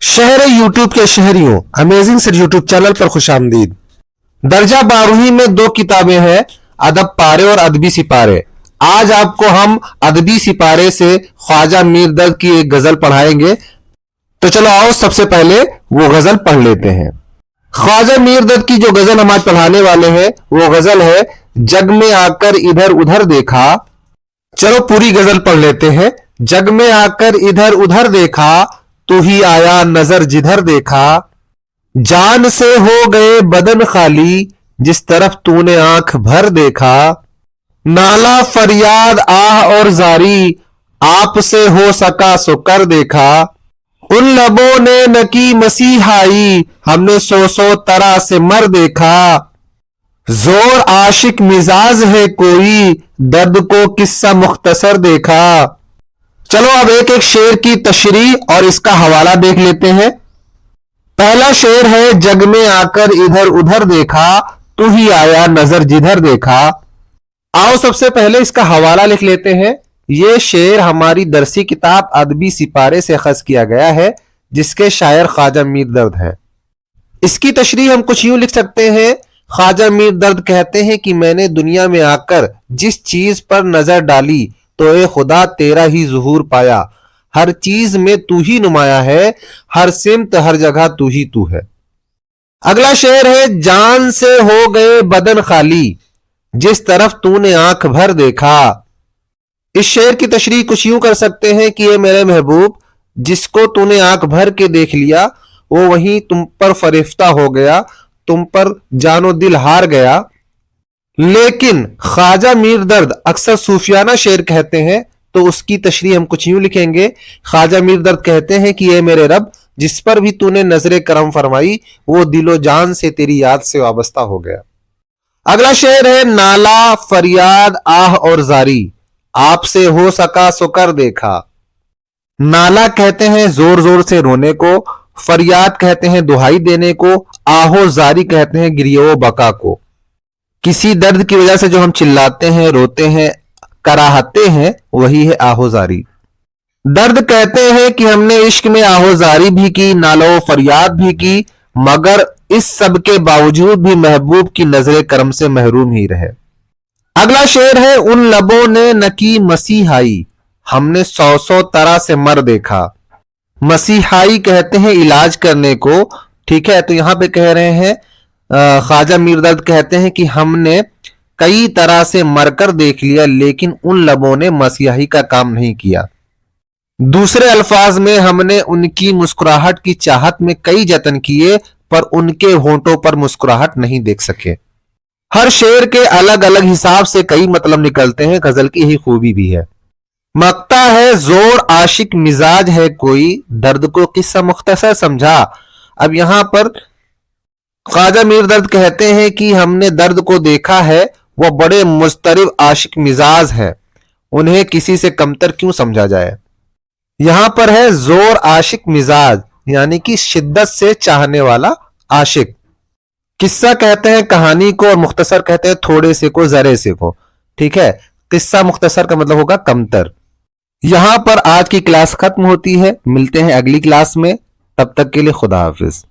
शहर यूट्यूब के शहरियों, अमेजिंग सिर यूट्यूब चैनल पर खुश आमदीद। दर्जा 12वीं में 2 किताबें हैं, अदब पारे और अदबी सिपारे। आज आपको हम अदबी सिपारे से ख्वाजा मीर दर्द की एक गजल पढ़ाएंगे। तो चलो आओ सबसे पहले वो गजल पढ़ लेते हैं। ख्वाजा मीर दर्द की जो गजल हम आज पढ़ाने वाले हैं वो गजल है, जग में आकर इधर उधर देखा। चलो पूरी गजल पढ़ लेते हैं। जग में आकर इधर उधर देखा, तू ही आया नजर जिधर देखा। जान से हो गए बदन खाली, जिस तरफ तूने आंख भर देखा। नाला फरियाद आह और जारी, आपसे हो सका सो कर देखा। उन लबों ने न की मसीहाई, हमने सौ तरह से मर देखा। जोर आशिक मिजाज है कोई, दर्द को किस्सा मुख्तसर देखा। चलो अब एक एक शेर की तशरीह और इसका हवाला देख लेते हैं। पहला शेर है, जग में आकर इधर उधर देखा, तू ही आया नजर जिधर देखा। आओ सबसे पहले इसका हवाला लिख लेते हैं। यह शेर हमारी दरसी किताब अदबी सिपारे से अखज किया गया है, जिसके शायर ख्वाजा मीर दर्द है। इसकी तशरीह हम कुछ यूं लिख सकते हैं। ख्वाजा मीर दर्द कहते हैं कि मैंने दुनिया में आकर जिस चीज पर नजर डाली तो ए खुदा तेरा ही ज़ुहूर पाया। हर चीज में तू ही नुमाया है, हर सिमत हर जगह तू ही तू है। अगला शेर है, जान से हो गए बदन खाली, जिस तरफ तूने आंख भर देखा। इस शेर की तशरीह कुछ यूं कर सकते हैं कि ये मेरे महबूब, जिसको तूने आंख भर के देख लिया वो वहीं तुम पर फरिश्ता हो गया, तुम पर जानो दिल हार गया। लेकिन ख्वाजा मीर दर्द अक्सर सूफियाना शेर कहते हैं, तो उसकी तशरीह हम कुछ यूं लिखेंगे। ख्वाजा मीर दर्द कहते हैं कि ये मेरे रब, जिस पर भी तूने नजरे करम फरमाई वो दिलो जान से तेरी याद से वाबस्ता हो गया। अगला शेर है, नाला फरियाद आह और जारी, आपसे हो सका सो कर देखा। नाला कहते हैं जोर जोर से रोने को, फरियाद कहते हैं दुहाई देने को, आहो जारी कहते हैं गिरियो बका को। किसी दर्द की वजह से जो हम चिल्लाते हैं, रोते हैं, कराहते हैं, वही है आहोजारी। दर्द कहते हैं कि हमने इश्क में आहोजारी भी की, नालो फरियाद भी की, मगर इस सब के बावजूद भी महबूब की नजरे करम से महरूम ही रहे। अगला शेर है, उन लबों ने न की मसीहाई, हमने सौ तरह से मर देखा। मसीहाई कहते हैं इलाज करने को, ठीक है। तो यहां पे कह रहे हैं ख्वाजा मीर दर्द कहते हैं कि हमने कई तरह से मरकर देख लिया, लेकिन उन लबों ने मसीहाई का काम नहीं किया। दूसरे अल्फाज में, हमने उनकी मुस्कुराहट की चाहत में कई जतन किए, पर उनके होंठों पर मुस्कुराहट नहीं देख सके। हर शेर के अलग अलग हिसाब से कई मतलब निकलते हैं, गजल की यही खूबी भी है। मकता है जोर आशिक मिजाज है कोई, दर्द को किस्सा मुख्तसर समझा। अब यहां पर ख्वाजा मीर दर्द कहते हैं कि हमने दर्द को देखा है, वो बड़े मुस्तरिब आशिक मिजाज है, उन्हें किसी से कमतर क्यों समझा जाए। यहां पर है जोर आशिक मिजाज, यानी कि शिद्दत से चाहने वाला आशिक। किस्सा कहते हैं कहानी को, और मुख्तसर कहते हैं थोड़े से को, जरे से को, ठीक है। किस्सा मुख्तसर का मतलब होगा कमतर। यहां पर आज की क्लास खत्म होती है। मिलते हैं अगली क्लास में, तब तक के लिए खुदा हाफिज।